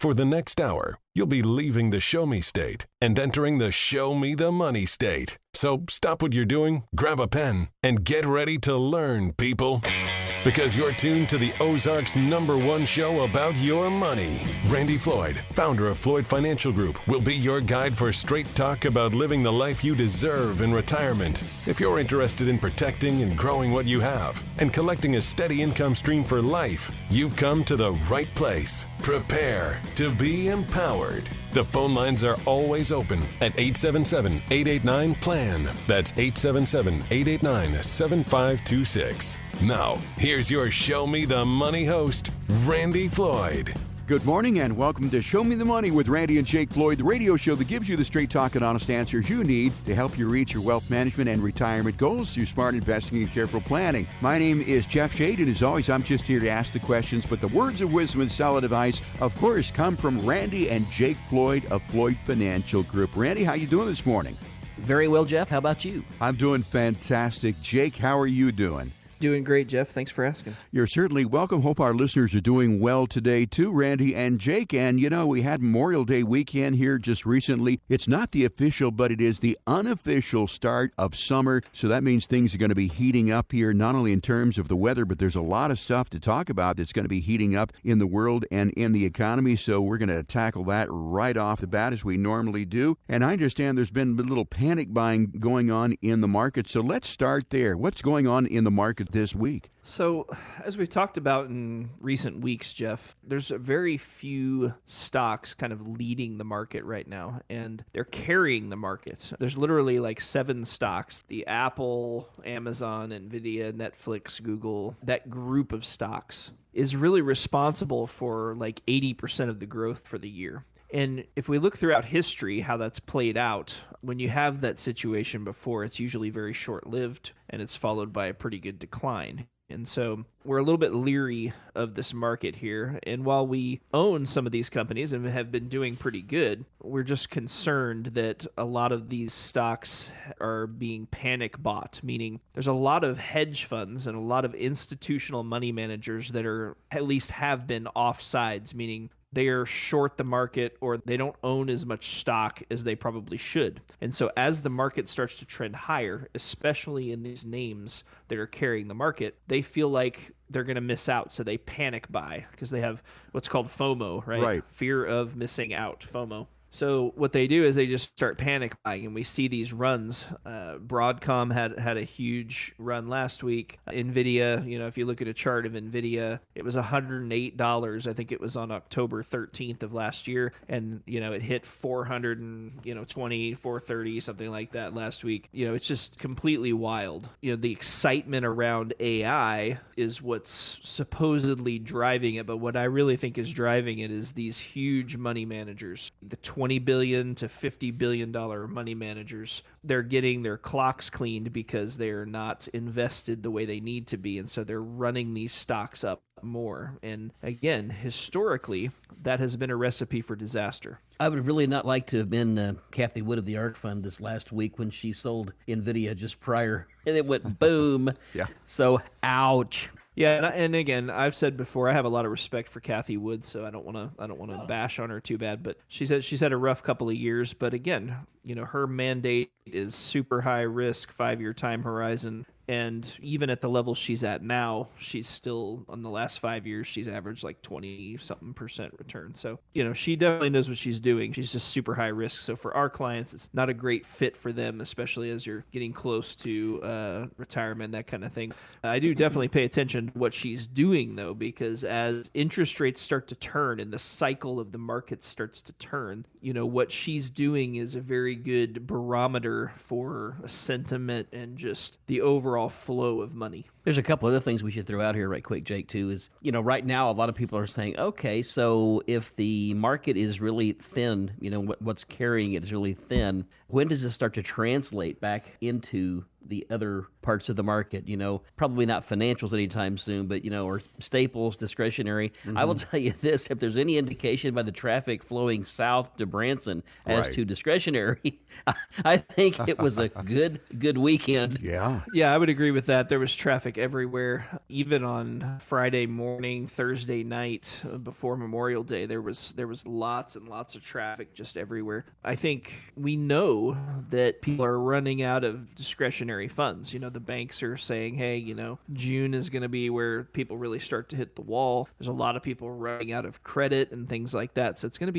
For the next hour, you'll be leaving the Show Me state and entering the Show Me the Money state. So stop what you're doing, grab a pen, and get ready to learn, people. Because you're tuned to the Ozarks #1 show about your money. Randy Floyd, founder of Floyd Financial Group, will be your guide for straight talk about living the life you deserve in retirement. If you're interested in protecting and growing what you have and collecting a steady income stream for life, you've come to the right place. Prepare to be empowered. The phone lines are always open at 877-889-PLAN. That's 877-889-7526. Now, here's your Show Me the Money host, Randy Floyd. Good morning and welcome to Show Me the Money with Randy and Jake Floyd, the radio show that gives you the straight talk and honest answers you need to help you reach your wealth management and retirement goals through smart investing and careful planning. My name is Jeff Shade, and as always, I'm just here to ask the questions, but the words of wisdom and solid advice, of course, come from Randy and Jake Floyd of Floyd Financial Group. Randy, how you doing this morning? Very well, Jeff. How about you? I'm doing fantastic. Jake, how are you doing? Doing great, Jeff. Thanks for asking. You're certainly welcome. Hope our listeners are doing well today, too, Randy and Jake. And, you know, we had Memorial Day weekend here just recently. It's not the official, but it is the unofficial start of summer. So that means things are going to be heating up here, not only in terms of the weather, but there's a lot of stuff to talk about that's going to be heating up in the world and in the economy. So we're going to tackle that right off the bat as we normally do. And I understand there's been a little panic buying going on in the market. So let's start there. What's going on in the market this week? So, as we've talked about in recent weeks, Jeff, there's very few stocks kind of leading the market right now, and they're carrying the market. There's literally like 7 stocks, the Apple, Amazon, Nvidia, Netflix, Google, that group of stocks is really responsible for like 80% of the growth for the year. And if we look throughout history, how that's played out, when you have that situation before, it's usually very short-lived, and it's followed by a pretty good decline. And so we're a little bit leery of this market here. And while we own some of these companies and have been doing pretty good, we're just concerned that a lot of these stocks are being panic bought, meaning there's a lot of hedge funds and a lot of institutional money managers that are at least have been offsides, meaning they are short the market or they don't own as much stock as they probably should. And so as the market starts to trend higher, especially in these names that are carrying the market, they feel like they're going to miss out. So they panic buy because they have what's called FOMO, right? Fear of missing out, FOMO. So what they do is they just start panic buying, and we see these runs. Broadcom had a huge run last week. Nvidia, you know, if you look at a chart of Nvidia, it was $108. I think it was on October 13th of last year, and you know it hit 420, 430, something like that last week. You know, it's just completely wild. You know, the excitement around AI is what's supposedly driving it, but what I really think is driving it is these huge money managers, the $20 billion to $50 billion money managers. They're getting their clocks cleaned because they're not invested the way they need to be. And so they're running these stocks up more. And again, historically, that has been a recipe for disaster. I would really not like to have been Kathy Wood of the ARK Fund this last week when she sold Nvidia just prior, and it went boom. Yeah. So, ouch. Yeah, and again, I've said before, I have a lot of respect for Kathy Wood, so I don't want to bash on her too bad. But she's had a rough couple of years. But again, you know, her mandate is super high risk, 5-year time horizon. And even at the level she's at now, she's still, on the last 5 years, she's averaged like 20-something% return. So, you know, she definitely knows what she's doing. She's just super high risk. So for our clients, it's not a great fit for them, especially as you're getting close to retirement, that kind of thing. I do definitely pay attention to what she's doing, though, because as interest rates start to turn and the cycle of the market starts to turn, you know, what she's doing is a very good barometer for sentiment and just the overall flow of money. There's a couple other things we should throw out here right quick, Jake, too, is, you know, right now a lot of people are saying, okay, so if the market is really thin, you know, what's carrying it is really thin, when does it start to translate back into the other parts of the market, probably not financials anytime soon, but, or staples, discretionary. I will tell you this, if there's any indication by the traffic flowing south to Branson as to discretionary, I think it was a good weekend. Yeah. Yeah, I would agree with that. There was traffic everywhere. Even on Friday morning, Thursday night, before Memorial Day, there was lots and lots of traffic just everywhere. I think we know that people are running out of discretionary funds. The banks are saying, hey, June is going to be where people really start to hit the wall. There's a lot of people running out of credit and things like that. So it's going to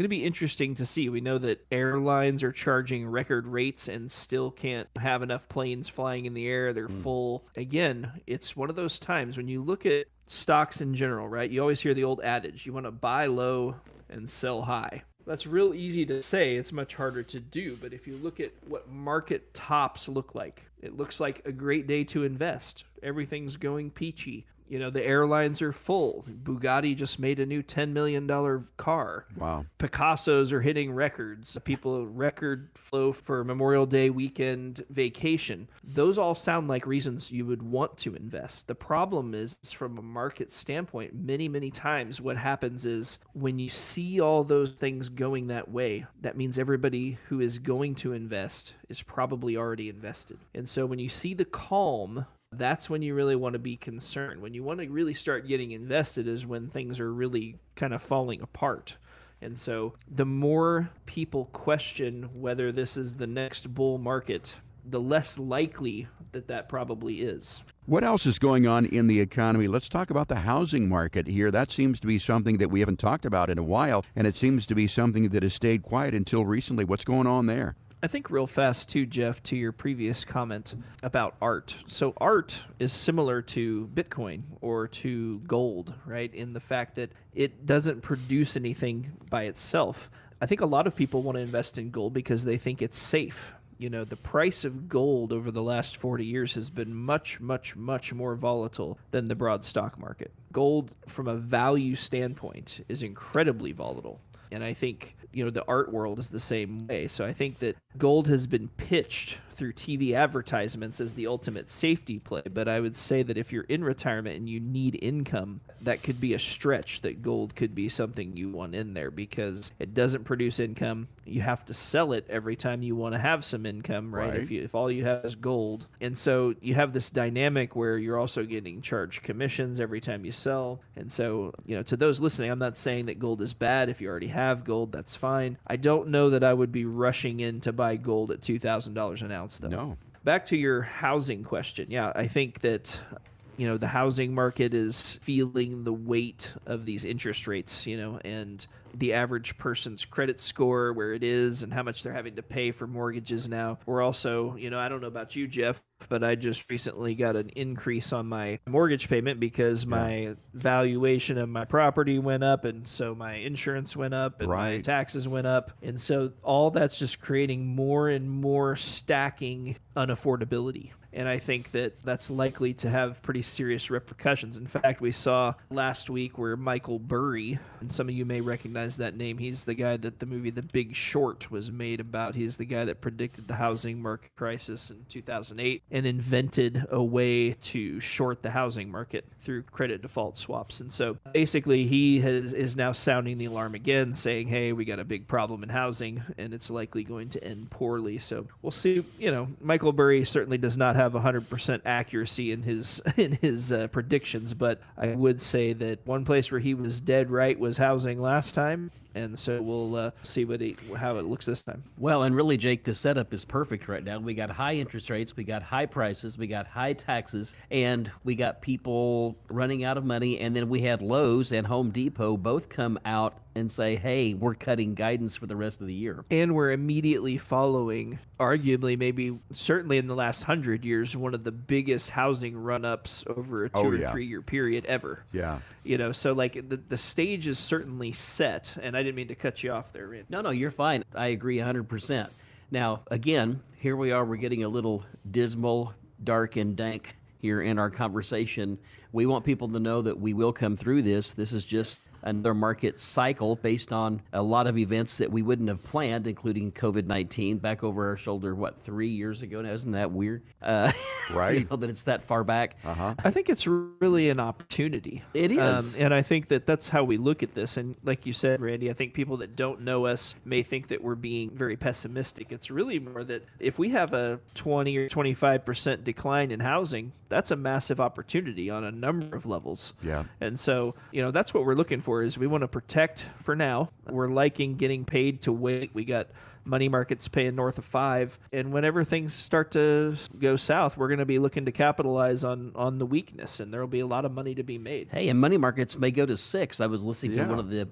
be interesting to see. We know that airlines are charging record rates and still can't have enough planes flying in the air. They're full. Again, it's one of those times when you look at stocks in general, right? You always hear the old adage, you want to buy low and sell high. That's real easy to say. It's much harder to do. But if you look at what market tops look like, it looks like a great day to invest. Everything's going peachy. The airlines are full. Bugatti just made a new $10 million car. Wow. Picassos are hitting records. Record flow for Memorial Day weekend vacation. Those all sound like reasons you would want to invest. The problem is, from a market standpoint, many, many times what happens is when you see all those things going that way, that means everybody who is going to invest is probably already invested. And so when you see the calm, that's when you really want to be concerned. When you want to really start getting invested is when things are really kind of falling apart. And so the more people question whether this is the next bull market, the less likely that probably is. What else is going on in the economy? Let's talk about the housing market here. That seems to be something that we haven't talked about in a while, and it seems to be something that has stayed quiet until recently. What's going on there? I think real fast too, Jeff, to your previous comment about art. So art is similar to Bitcoin or to gold, right? In the fact that it doesn't produce anything by itself. I think a lot of people want to invest in gold because they think it's safe. The price of gold over the last 40 years has been much, much, much more volatile than the broad stock market. Gold, from a value standpoint, is incredibly volatile. And I think, the art world is the same way. So I think that gold has been pitched through TV advertisements as the ultimate safety play. But I would say that if you're in retirement and you need income, that could be a stretch that gold could be something you want in there because it doesn't produce income. You have to sell it every time you want to have some income, right? If all you have is gold. And so you have this dynamic where you're also getting charged commissions every time you sell. And so, to those listening, I'm not saying that gold is bad. If you already have gold, that's fine. I don't know that I would be rushing in to buy gold at $2,000 an ounce, though. No. Back to your housing question. Yeah, I think that the housing market is feeling the weight of these interest rates, and the average person's credit score, where it is and how much they're having to pay for mortgages now. We're also, I don't know about you, Jeff, but I just recently got an increase on my mortgage payment because my valuation of my property went up, and so my insurance went up, and my taxes went up. And so all that's just creating more and more stacking unaffordability. And I think that that's likely to have pretty serious repercussions. In fact, we saw last week where Michael Burry, and some of you may recognize that name, he's the guy that the movie The Big Short was made about. He's the guy that predicted the housing market crisis in 2008 and invented a way to short the housing market through credit default swaps. And so basically he is now sounding the alarm again, saying, hey, we got a big problem in housing and it's likely going to end poorly. So we'll see. Michael Burry certainly does not have 100% accuracy in his predictions, but I would say that one place where he was dead right was housing last time, and so we'll see how it looks this time. Well, and really, Jake, the setup is perfect right now. We got high interest rates, we got high prices, we got high taxes, and we got people running out of money, and then we had Lowe's and Home Depot both come out and say, hey, we're cutting guidance for the rest of the year. And we're immediately following, arguably, maybe certainly in the last 100 years, one of the biggest housing run-ups over a 2 or 3 year period ever. Yeah. So like the stage is certainly set, and I didn't mean to cut you off there, Randy. No, you're fine. I agree 100%. Now, again, here we are. We're getting a little dismal, dark, and dank here in our conversation. We want people to know that we will come through this. This is just another market cycle based on a lot of events that we wouldn't have planned, including COVID-19 back over our shoulder, 3 years ago now? Isn't that weird? Right. That it's that far back. I think it's really an opportunity. It is. And I think that that's how we look at this. And like you said, Randy, I think people that don't know us may think that we're being very pessimistic. It's really more that if we have a 20 or 25% decline in housing, that's a massive opportunity on a number of levels. Yeah. And so, that's what we're looking for is we want to protect for now. We're liking getting paid to wait. We got money markets paying north of 5. And whenever things start to go south, we're going to be looking to capitalize on the weakness, and there will be a lot of money to be made. Hey, and money markets may go to 6. I was listening to one of the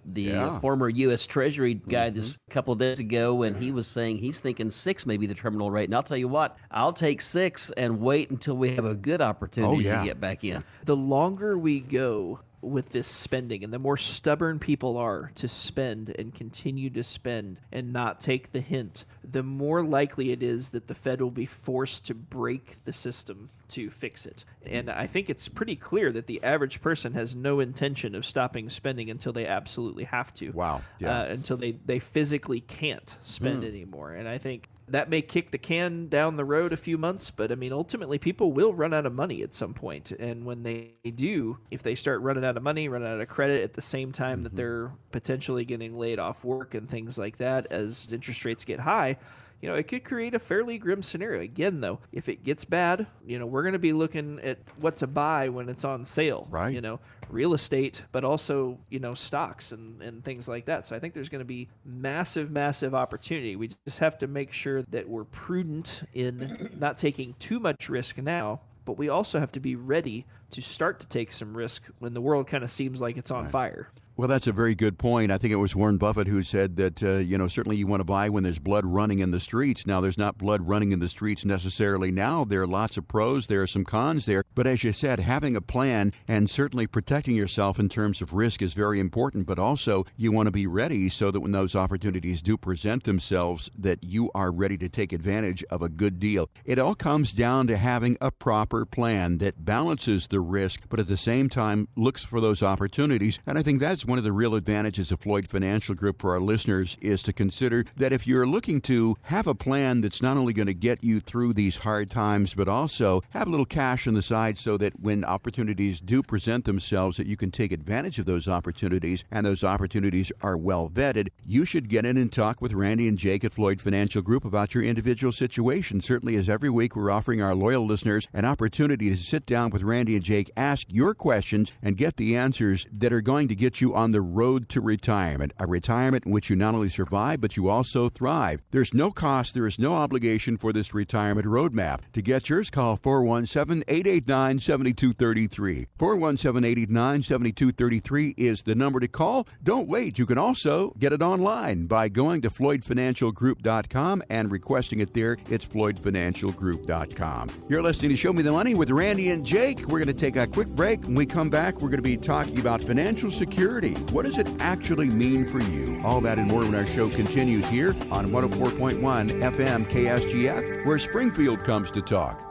former U.S. Treasury guy this couple of days ago, and he was saying he's thinking 6 may be the terminal rate. And I'll tell you what, I'll take 6 and wait until we have a good opportunity to get back in. The longer we go with this spending and the more stubborn people are to spend and continue to spend and not take the hint, the more likely it is that the Fed will be forced to break the system to fix it. And I think it's pretty clear that the average person has no intention of stopping spending until they absolutely have to. Wow. Yeah. Until they physically can't spend anymore. And I think that may kick the can down the road a few months, but I mean, ultimately, people will run out of money at some point. And when they do, if they start running out of money, running out of credit at the same time that they're potentially getting laid off work and things like that, as interest rates get high, it could create a fairly grim scenario. Again, though, if it gets bad, we're going to be looking at what to buy when it's on sale. Right. Real estate, but also, stocks and things like that. So I think there's going to be massive, massive opportunity. We just have to make sure that we're prudent in not taking too much risk now, but we also have to be ready to start to take some risk when the world kind of seems like it's on fire. Well, that's a very good point. I think it was Warren Buffett who said that, certainly you want to buy when there's blood running in the streets. Now, there's not blood running in the streets necessarily now. There are lots of pros. There are some cons there. But as you said, having a plan and certainly protecting yourself in terms of risk is very important. But also, you want to be ready so that when those opportunities do present themselves, that you are ready to take advantage of a good deal. It all comes down to having a proper plan that balances the risk, but at the same time looks for those opportunities. And I think that's one of the real advantages of Floyd Financial Group for our listeners is to consider that if you're looking to have a plan that's not only going to get you through these hard times, but also have a little cash on the side so that when opportunities do present themselves, that you can take advantage of those opportunities, and those opportunities are well vetted, you should get in and talk with Randy and Jake at Floyd Financial Group about your individual situation. Certainly, as every week we're offering our loyal listeners an opportunity to sit down with Randy and Jake, ask your questions, and get the answers that are going to get you on the road to retirement, a retirement in which you not only survive, but you also thrive. There's no cost, there is no obligation for this retirement roadmap. To get yours, call 417-889-7233. 417-889-7233 is the number to call. Don't wait. You can also get it online by going to floydfinancialgroup.com and requesting it there. It's floydfinancialgroup.com. You're listening to Show Me the Money with Randy and Jake. We're going to take a quick break. When we come back, we're going to be talking about financial security. What does it actually mean for you? All that and more when our show continues here on 104.1 FM KSGF, where Springfield comes to talk.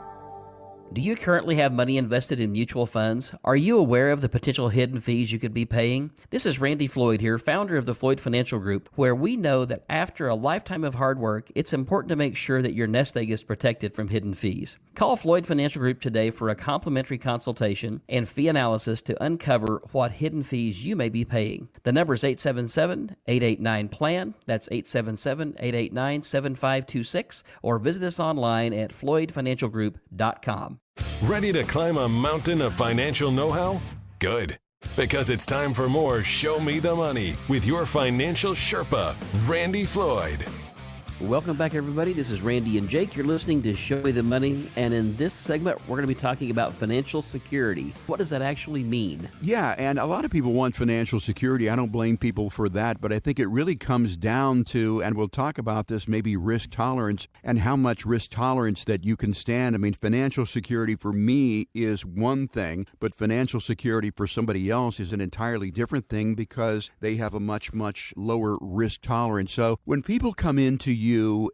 Do you currently have money invested in mutual funds? Are you aware of the potential hidden fees you could be paying? This is Randy Floyd here, founder of the Floyd Financial Group, where we know that after a lifetime of hard work, it's important to make sure that your nest egg is protected from hidden fees. Call Floyd Financial Group today for a complimentary consultation and fee analysis to uncover what hidden fees you may be paying. The number is 877-889-PLAN. That's 877-889-7526, or visit us online at floydfinancialgroup.com. Ready to climb a mountain of financial know-how? Good. Because it's time for more Show Me the Money with your financial Sherpa, Randy Floyd. Welcome back, everybody. This is Randy and Jake. You're listening to Show Me the Money, and in this segment, we're going to be talking about financial security. What does that actually mean? Yeah, and a lot of people want financial security. I don't blame people for that, but I think it really comes down to, and we'll talk about this, maybe risk tolerance and how much risk tolerance that you can stand. I mean, financial security for me is one thing, but financial security for somebody else is an entirely different thing because they have a much, much lower risk tolerance. So when people come into you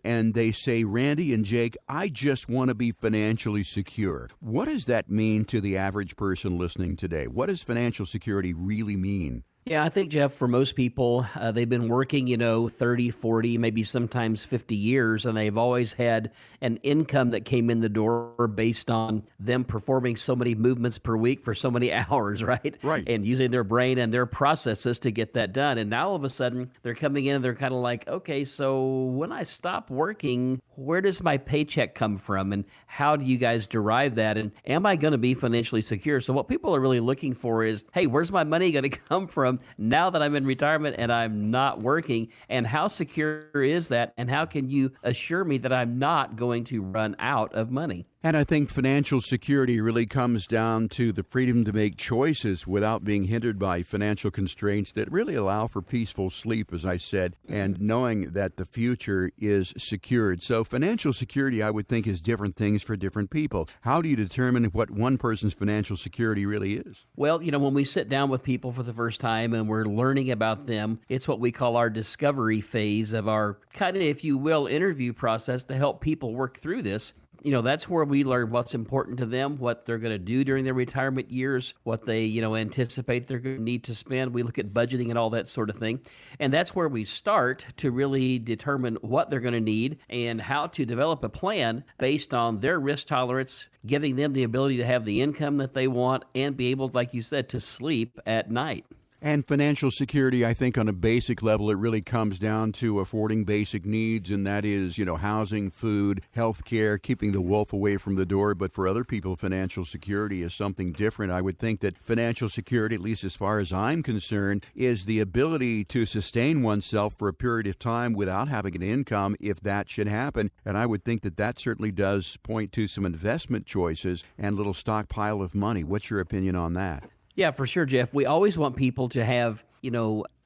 and they say, Randy and Jake, I just want to be financially secure. What does that mean to the average person listening today? What does financial security really mean? Yeah, I think, Jeff, for most people, they've been working, 30, 40, maybe sometimes 50 years, and they've always had an income that came in the door based on them performing so many movements per week for so many hours, right? Right. And using their brain and their processes to get that done. And now all of a sudden, they're coming in and they're kind of like, okay, so when I stop working, where does my paycheck come from? And how do you guys derive that? And am I going to be financially secure? So what people are really looking for is, hey, where's my money going to come from now that I'm in retirement and I'm not working? And how secure is that? And how can you assure me that I'm not going to run out of money? And I think financial security really comes down to the freedom to make choices without being hindered by financial constraints that really allow for peaceful sleep, as I said, and knowing that the future is secured. So financial security, I would think, is different things for different people. How do you determine what one person's financial security really is? Well, when we sit down with people for the first time and we're learning about them, it's what we call our discovery phase of our kind of, if you will, interview process to help people work through this. That's where we learn what's important to them, what they're going to do during their retirement years, what they, anticipate they're going to need to spend. We look at budgeting and all that sort of thing. And that's where we start to really determine what they're going to need and how to develop a plan based on their risk tolerance, giving them the ability to have the income that they want and be able, like you said, to sleep at night. And financial security, I think on a basic level, it really comes down to affording basic needs, and that is, housing, food, health care, keeping the wolf away from the door. But for other people, financial security is something different. I would think that financial security, at least as far as I'm concerned, is the ability to sustain oneself for a period of time without having an income if that should happen. And I would think that that certainly does point to some investment choices and a little stockpile of money. What's your opinion on that? Yeah, for sure, Jeff. We always want people to have,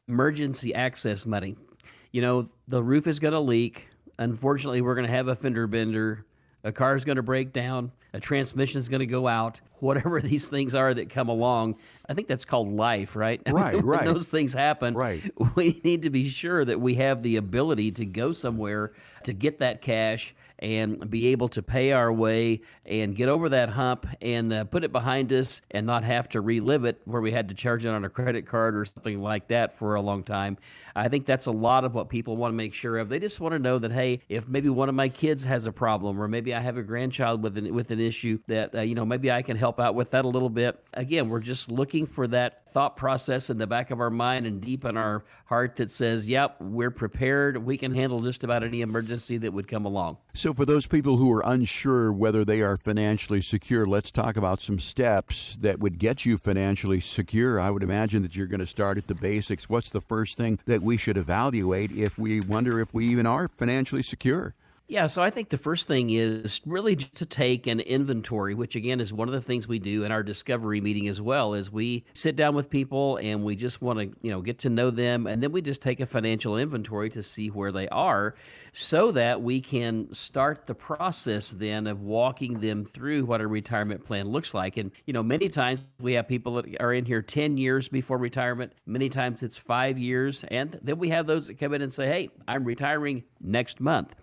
emergency access money. The roof is going to leak. Unfortunately, we're going to have a fender bender. A car is going to break down. A transmission is going to go out. Whatever these things are that come along, I think that's called life, right? Right. When those things happen, right, we need to be sure that we have the ability to go somewhere to get that cash and be able to pay our way and get over that hump and put it behind us and not have to relive it where we had to charge it on a credit card or something like that for a long time. I think that's a lot of what people want to make sure of. They just want to know that, hey, if maybe one of my kids has a problem or maybe I have a grandchild with an issue that, maybe I can help out with that a little bit. Again, we're just looking for that thought process in the back of our mind and deep in our heart that says, yep, we're prepared. We can handle just about any emergency that would come along. So for those people who are unsure whether they are financially secure, let's talk about some steps that would get you financially secure. I would imagine that you're going to start at the basics. What's the first thing that we should evaluate if we wonder if we even are financially secure? Yeah, so I think the first thing is really to take an inventory, which again is one of the things we do in our discovery meeting as well, is we sit down with people and we just want to, get to know them, and then we just take a financial inventory to see where they are so that we can start the process then of walking them through what a retirement plan looks like. And, many times we have people that are in here 10 years before retirement. Many times it's 5 years. And then we have those that come in and say, hey, I'm retiring next month.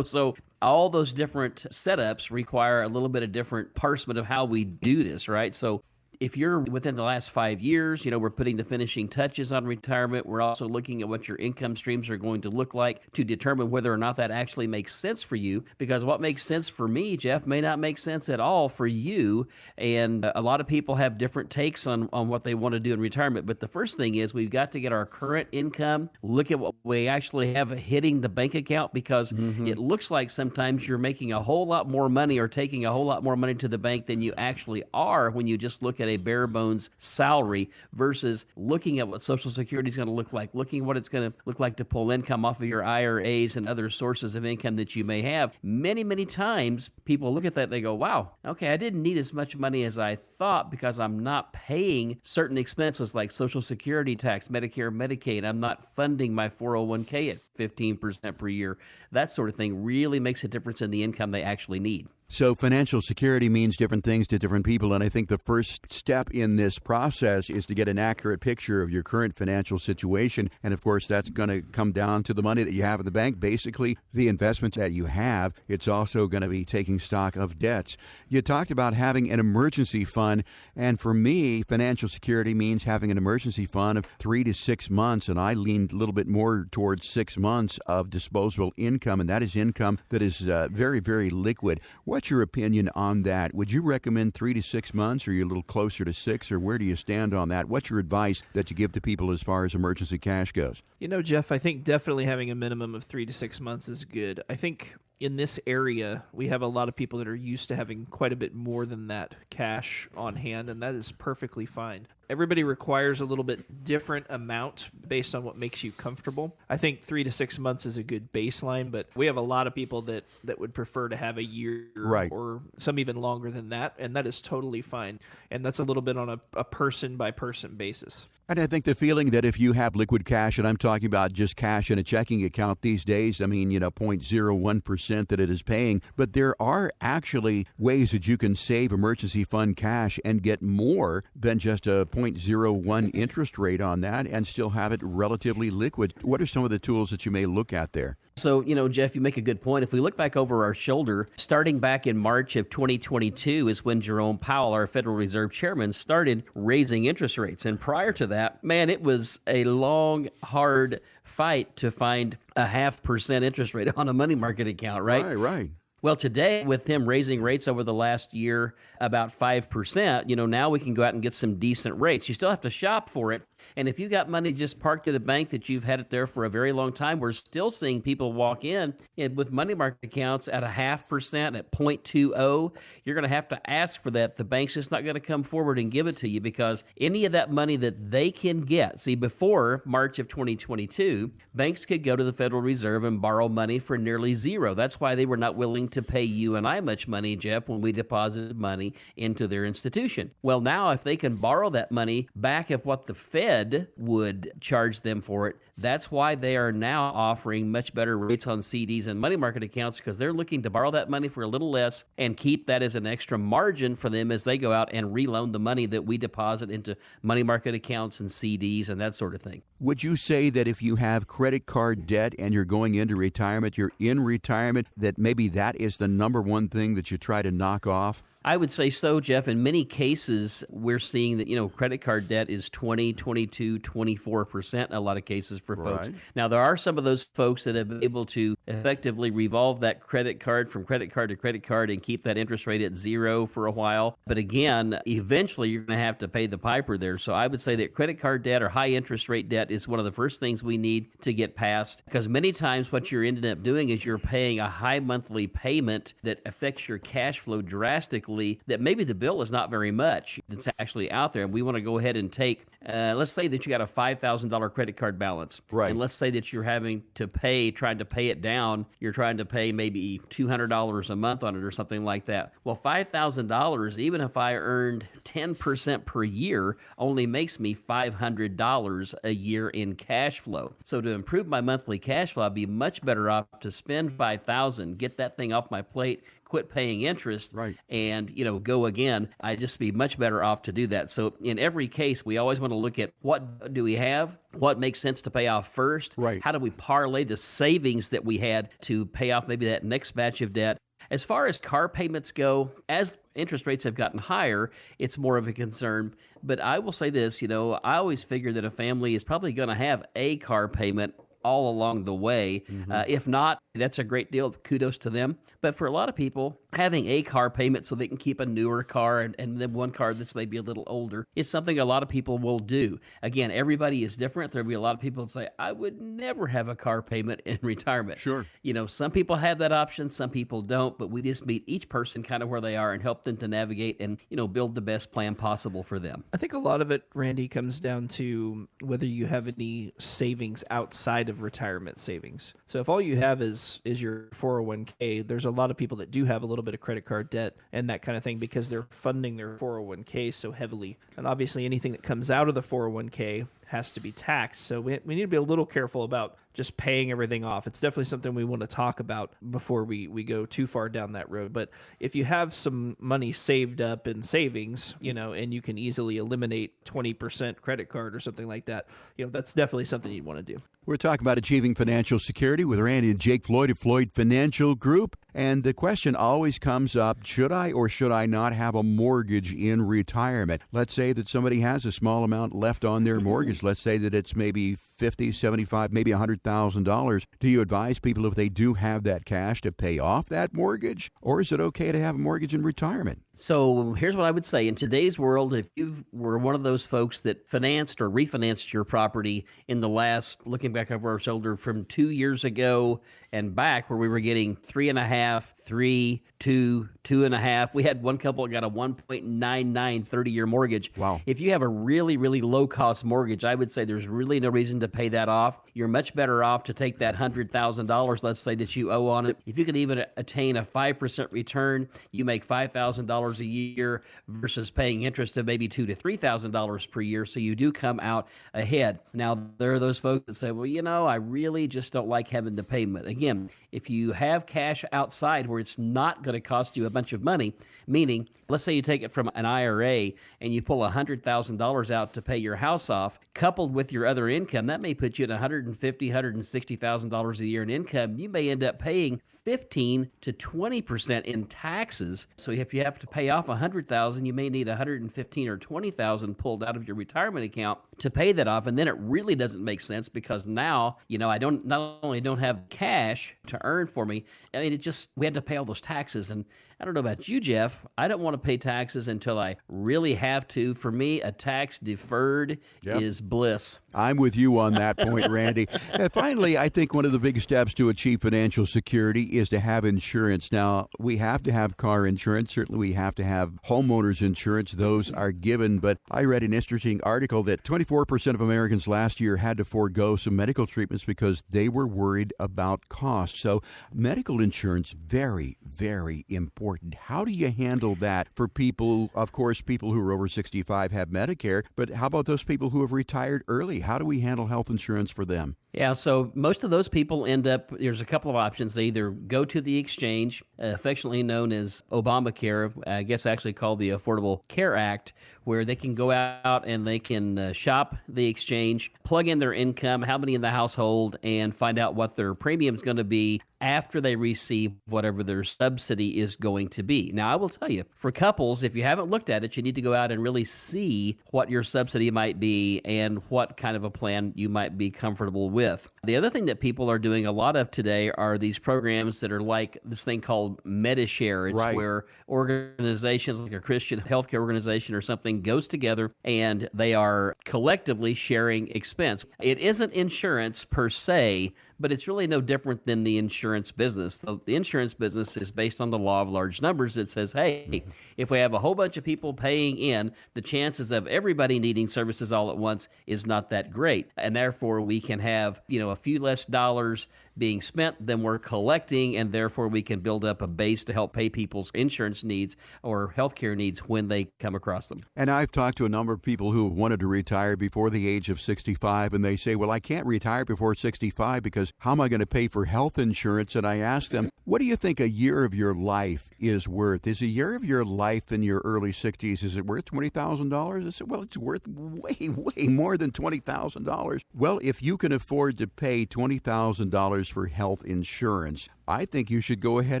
So all those different setups require a little bit of different parsement of how we do this, right? So if you're within the last 5 years, we're putting the finishing touches on retirement. We're also looking at what your income streams are going to look like to determine whether or not that actually makes sense for you. Because what makes sense for me, Jeff, may not make sense at all for you. And a lot of people have different takes on what they want to do in retirement. But the first thing is we've got to get our current income, look at what we actually have hitting the bank account, because it looks like sometimes you're making a whole lot more money or taking a whole lot more money to the bank than you actually are when you just look at a bare bones salary versus looking at what Social Security is going to look like, looking at what it's going to look like to pull income off of your IRAs and other sources of income that you may have. Many, many times people look at that, they go, wow, okay, I didn't need as much money as I thought because I'm not paying certain expenses like Social Security tax, Medicare, Medicaid. I'm not funding my 401k at 15% per year. That sort of thing really makes a difference in the income they actually need. So financial security means different things to different people, and I think the first step in this process is to get an accurate picture of your current financial situation. And of course, that's going to come down to the money that you have in the bank, basically the investments that you have. It's also going to be taking stock of debts. You talked about having an emergency fund, and for me, financial security means having an emergency fund of 3 to 6 months, and I leaned a little bit more towards 6 months of disposable income, and that is income that is very, very liquid. What's your opinion on that? Would you recommend 3 to 6 months, or are you a little closer to 6, or where do you stand on that? What's your advice that you give to people as far as emergency cash goes? You know, Jeff, I think definitely having a minimum of 3 to 6 months is good. I think in this area, we have a lot of people that are used to having quite a bit more than that cash on hand, and that is perfectly fine. Everybody requires a little bit different amount based on what makes you comfortable. I think 3 to 6 months is a good baseline, but we have a lot of people that would prefer to have a year, right, or some even longer than that, and that is totally fine. And that's a little bit on a person-by-person basis. And I think the feeling that if you have liquid cash, and I'm talking about just cash in a checking account these days, I mean, 0.01% that it is paying, but there are actually ways that you can save emergency fund cash and get more than just a 0.01 interest rate on that and still have it relatively liquid. What are some of the tools that you may look at there? So, Jeff, you make a good point. If we look back over our shoulder, starting back in March of 2022 is when Jerome Powell, our Federal Reserve Chairman, started raising interest rates. And prior to that, man, it was a long, hard fight to find a 0.5% interest rate on a money market account, right? Right. Well, today, with him raising rates over the last year about 5%, now we can go out and get some decent rates. You still have to shop for it. And if you got money just parked at a bank that you've had it there for a very long time, we're still seeing people walk in with money market accounts at 0.5%, at 0.20. You're going to have to ask for that. The bank's just not going to come forward and give it to you, because any of that money that they can get, see, before March of 2022, banks could go to the Federal Reserve and borrow money for nearly zero. That's why they were not willing to pay you and I much money, Jeff, when we deposited money into their institution. Well, now if they can borrow that money back at what the Fed would charge them for it, that's why they are now offering much better rates on CDs and money market accounts, because they're looking to borrow that money for a little less and keep that as an extra margin for them as they go out and reloan the money that we deposit into money market accounts and CDs and that sort of thing. Would you say that if you have credit card debt and you're going into retirement, you're in retirement, that maybe that is the number one thing that you try to knock off? I would say so, Jeff. In many cases, we're seeing that, credit card debt is 20, 22, 24% in a lot of cases for folks. Right. Now, there are some of those folks that have been able to effectively revolve that credit card from credit card to credit card and keep that interest rate at zero for a while. But again, eventually you're going to have to pay the piper there. So I would say that credit card debt or high interest rate debt is one of the first things we need to get past, because many times what you're ending up doing is you're paying a high monthly payment that affects your cash flow drastically, that maybe the bill is not very much that's actually out there. And we want to go ahead and take, let's say that you got a $5,000 credit card balance. Right. And let's say that you're having to trying to pay it down. You're trying to pay maybe $200 a month on it or something like that. Well, $5,000, even if I earned 10% per year, only makes me $500 a year in cash flow. So to improve my monthly cash flow, I'd be much better off to spend $5,000, get that thing off my plate, quit paying interest, right, and go again. I'd just be much better off to do that. So in every case, we always want to look at what do we have, what makes sense to pay off first, right, how do we parlay the savings that we had to pay off maybe that next batch of debt. As far as car payments go, as interest rates have gotten higher, it's more of a concern. But I will say this, I always figure that a family is probably going to have a car payment all along the way. If not, that's a great deal. Kudos to them. But for a lot of people, having a car payment so they can keep a newer car and then one car that's maybe a little older is something a lot of people will do. Again, everybody is different. There'll be a lot of people that say, I would never have a car payment in retirement. Sure. Some people have that option, some people don't, but we just meet each person kind of where they are and help them to navigate and, build the best plan possible for them. I think a lot of it, Randy, comes down to whether you have any savings outside of retirement savings. So if all you have is your 401k, there's a lot of people that do have a little bit of credit card debt and that kind of thing because they're funding their 401k so heavily. And obviously anything that comes out of the 401k has to be taxed. So we need to be a little careful about just paying everything off. It's definitely something we want to talk about before we go too far down that road. But if you have some money saved up in savings, and you can easily eliminate 20% credit card or something like that, that's definitely something you'd want to do. We're talking about achieving financial security with Randy and Jake Floyd of Floyd Financial Group. And the question always comes up, should I or should I not have a mortgage in retirement? Let's say that somebody has a small amount left on their mortgage. Let's say that it's maybe $50, $75, maybe $100,000. Do you advise people, if they do have that cash, to pay off that mortgage? Or is it okay to have a mortgage in retirement? So here's what I would say. In today's world, if you were one of those folks that financed or refinanced your property in the last, looking back over our shoulder from 2 years ago and back, where we were getting 3.5, 3, 2, 2.5. We had one couple that got a 1.99 30-year mortgage. Wow. If you have a really, really low-cost mortgage, I would say there's really no reason to pay that off. You're much better off to take that $100,000, let's say, that you owe on it. If you could even attain a 5% return, you make $5,000 a year versus paying interest of maybe $2,000 to $3,000 per year. So you do come out ahead. Now, there are those folks that say, well, I really just don't like having the payment. Again, if you have cash outside where it's not going to cost you a bunch of money, meaning, let's say you take it from an IRA and you pull $100,000 out to pay your house off, coupled with your other income, that may put you at $150,000, $160,000 a year in income. You may end up paying 15 to 20% in taxes. So if you have to pay off $100,000, you may need $115,000 or $20,000 pulled out of your retirement account to pay that off. And then it really doesn't make sense, because now, I not only don't have cash to earn for me, we had to pay all those taxes. And I don't know about you, Jeff. I don't want to pay taxes until I really have to. For me, a tax deferred is bliss. I'm with you on that point, Randy. And finally, I think one of the big steps to achieve financial security is to have insurance. Now, we have to have car insurance. Certainly, we have to have homeowners insurance. Those are given. But I read an interesting article that 24% of Americans last year had to forego some medical treatments because they were worried about costs. So medical insurance, very, very important. How do you handle that for people? Of course, people who are over 65 have Medicare, but how about those people who have retired early? How do we handle health insurance for them? Yeah, so most of those people end up, there's a couple of options. They either go to the exchange, affectionately known as Obamacare, I guess actually called the Affordable Care Act, where they can go out and they can shop the exchange, plug in their income, how many in the household, and find out what their premium's going to be after they receive whatever their subsidy is going to be. Now, I will tell you, for couples, if you haven't looked at it, you need to go out and really see what your subsidy might be and what kind of a plan you might be comfortable with. The other thing that people are doing a lot of today are these programs that are like this thing called Medi-Share. It's where organizations like a Christian healthcare organization or something goes together and they are collectively sharing expense. It isn't insurance per se, but it's really no different than the insurance business. The insurance business is based on the law of large numbers. It says, hey, if we have a whole bunch of people paying in, the chances of everybody needing services all at once is not that great. And therefore, we can have, a few less dollars being spent than we're collecting, and therefore we can build up a base to help pay people's insurance needs or healthcare needs when they come across them. And I've talked to a number of people who wanted to retire before the age of 65, and they say, well, I can't retire before 65 because how am I going to pay for health insurance? And I ask them, what do you think a year of your life is worth? Is a year of your life in your early 60s, is it worth $20,000? I said, well, it's worth way, way more than $20,000. Well, if you can afford to pay $20,000 for health insurance, I think you should go ahead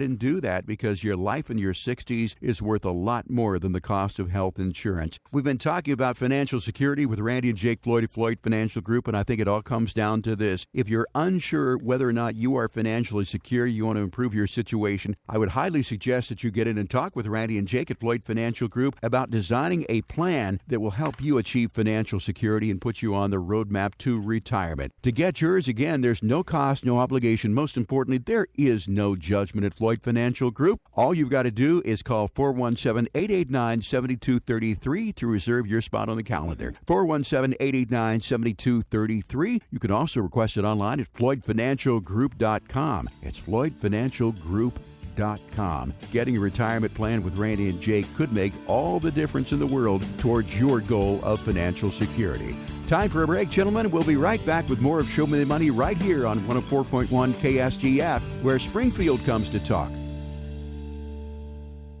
and do that because your life in your 60s is worth a lot more than the cost of health insurance. We've been talking about financial security with Randy and Jake Floyd of Floyd Financial Group, and I think it all comes down to this. If you're unsure whether or not you are financially secure, you want to improve your situation, I would highly suggest that you get in and talk with Randy and Jake at Floyd Financial Group about designing a plan that will help you achieve financial security and put you on the roadmap to retirement. To get yours, again, there's no cost, no obligation. Most importantly, there is no judgment at Floyd Financial Group. All you've got to do is call 417-889-7233 to reserve your spot on the calendar. 417-889-7233. You can also request it online at floydfinancialgroup.com. It's floydfinancialgroup.com. Getting a retirement plan with Randy and Jake could make all the difference in the world towards your goal of financial security. Time for a break, gentlemen. We'll be right back with more of Show Me the Money right here on 104.1 KSGF, where Springfield comes to talk.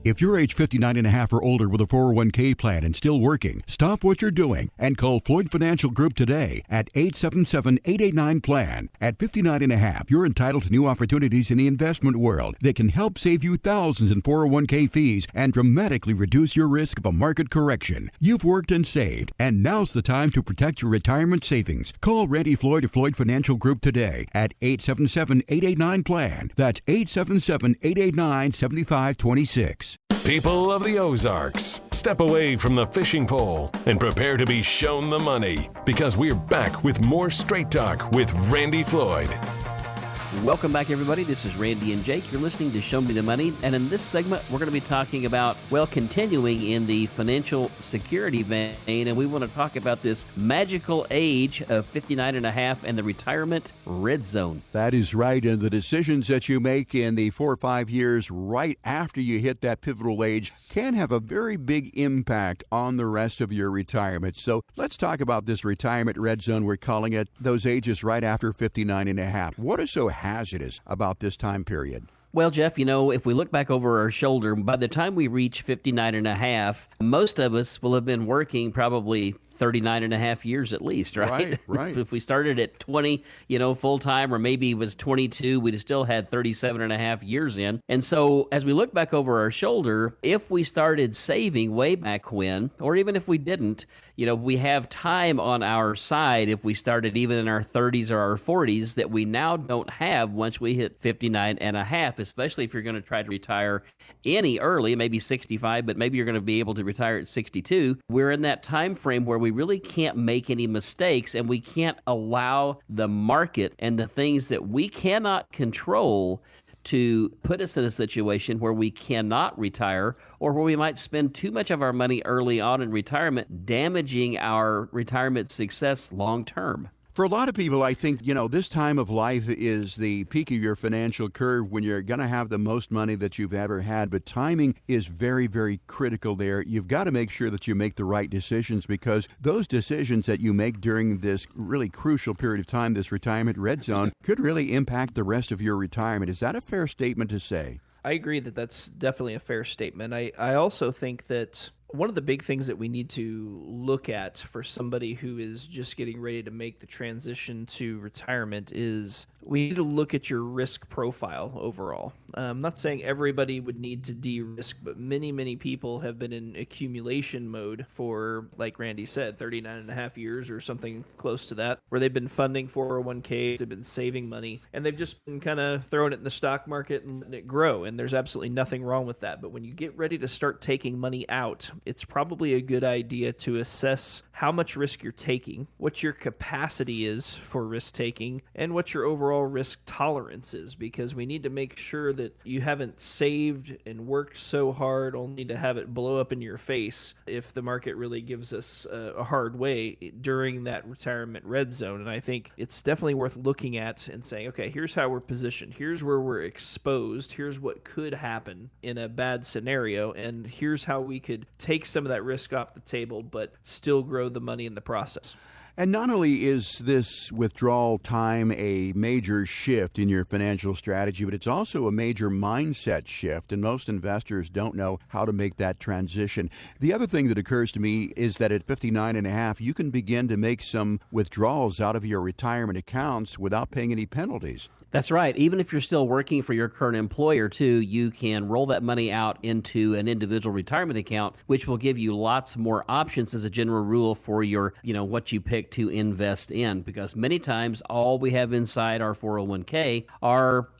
If you're age 59 and a half or older with a 401k plan and still working, stop what you're doing and call Floyd Financial Group today at 877-889-PLAN. At 59 and a half, you're entitled to new opportunities in the investment world that can help save you thousands in 401k fees and dramatically reduce your risk of a market correction. You've worked and saved, and now's the time to protect your retirement savings. Call Randy Floyd of Floyd Financial Group today at 877-889-PLAN. That's 877-889-7526. People of the Ozarks, step away from the fishing pole and prepare to be shown the money, because we're back with more Straight Talk with Randy Floyd. Welcome back, everybody. This is Randy and Jake. You're listening to Show Me the Money. And in this segment, we're going to be talking about, continuing in the financial security vein. And we want to talk about this magical age of 59 and a half and the retirement red zone. That is right. And the decisions that you make in the 4 or 5 years right after you hit that pivotal age can have a very big impact on the rest of your retirement. So let's talk about this retirement red zone. We're calling it those ages right after 59 and a half. What is so hazardous about this time period? Well, Jeff, if we look back over our shoulder, by the time we reach 59 and a half, most of us will have been working probably 39 and a half years at least, right? Right. If we started at 20, full time, or maybe it was 22, we'd have still had 37 and a half years in. And so as we look back over our shoulder, if we started saving way back when, or even if we didn't, we have time on our side if we started even in our 30s or our 40s that we now don't have once we hit 59 and a half, especially if you're going to try to retire any early, maybe 65, but maybe you're going to be able to retire at 62. We're in that time frame where we really can't make any mistakes, and we can't allow the market and the things that we cannot control to put us in a situation where we cannot retire, or where we might spend too much of our money early on in retirement, damaging our retirement success long term. For a lot of people, I think, this time of life is the peak of your financial curve when you're going to have the most money that you've ever had. But timing is very, very critical there. You've got to make sure that you make the right decisions, because those decisions that you make during this really crucial period of time, this retirement red zone, could really impact the rest of your retirement. Is that a fair statement to say? I agree that that's definitely a fair statement. I also think that one of the big things that we need to look at for somebody who is just getting ready to make the transition to retirement is we need to look at your risk profile overall. I'm not saying everybody would need to de-risk, but many, many people have been in accumulation mode for, like Randy said, 39 and a half years or something close to that, where they've been funding 401ks, they've been saving money, and they've just been kind of throwing it in the stock market and letting it grow, and there's absolutely nothing wrong with that. But when you get ready to start taking money out, it's probably a good idea to assess how much risk you're taking, what your capacity is for risk taking, and what your overall risk tolerance is, because we need to make sure that you haven't saved and worked so hard only to have it blow up in your face if the market really gives us a hard way during that retirement red zone. And I think it's definitely worth looking at and saying, okay, here's how we're positioned, here's where we're exposed, here's what could happen in a bad scenario, and here's how we could take some of that risk off the table but still grow the money in the process. And not only is this withdrawal time a major shift in your financial strategy, but it's also a major mindset shift, and most investors don't know how to make that transition. The other thing that occurs to me is that at 59 and a half, you can begin to make some withdrawals out of your retirement accounts without paying any penalties. That's right. Even if you're still working for your current employer, too, you can roll that money out into an individual retirement account, which will give you lots more options as a general rule for your, what you pick to invest in. Because many times all we have inside our 401k are,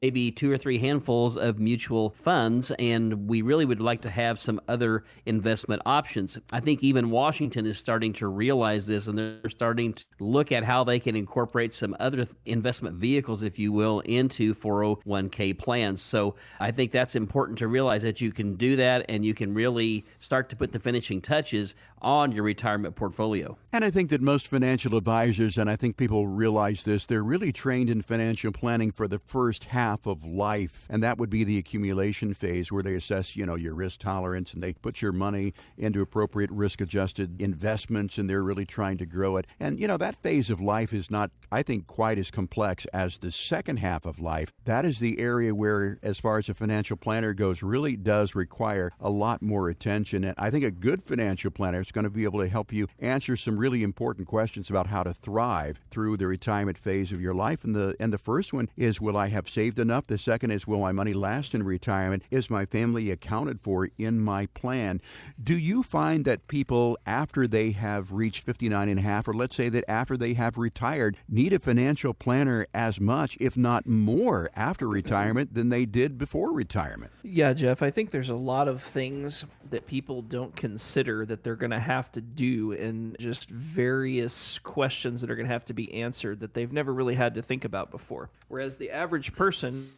maybe 2 or 3 handfuls of mutual funds, and we really would like to have some other investment options. I think even Washington is starting to realize this, and they're starting to look at how they can incorporate some other investment vehicles, if you will, into 401k plans. So I think that's important to realize that you can do that, and you can really start to put the finishing touches on your retirement portfolio. And I think that most financial advisors, and I think people realize this, they're really trained in financial planning for the first first half of life, and that would be the accumulation phase where they assess, your risk tolerance, and they put your money into appropriate risk-adjusted investments, and they're really trying to grow it. And, that phase of life is not, I think, quite as complex as the second half of life. That is the area where, as far as a financial planner goes, really does require a lot more attention. And I think a good financial planner is going to be able to help you answer some really important questions about how to thrive through the retirement phase of your life. And the first one is, will I have saved enough? The second is, will my money last in retirement? Is my family accounted for in my plan? Do you find that people, after they have reached 59 and a half, or let's say that after they have retired, need a financial planner as much, if not more, after retirement than they did before retirement? Yeah, Jeff, I think there's a lot of things that people don't consider that they're going to have to do, and just various questions that are going to have to be answered that they've never really had to think about before. Whereas the average person,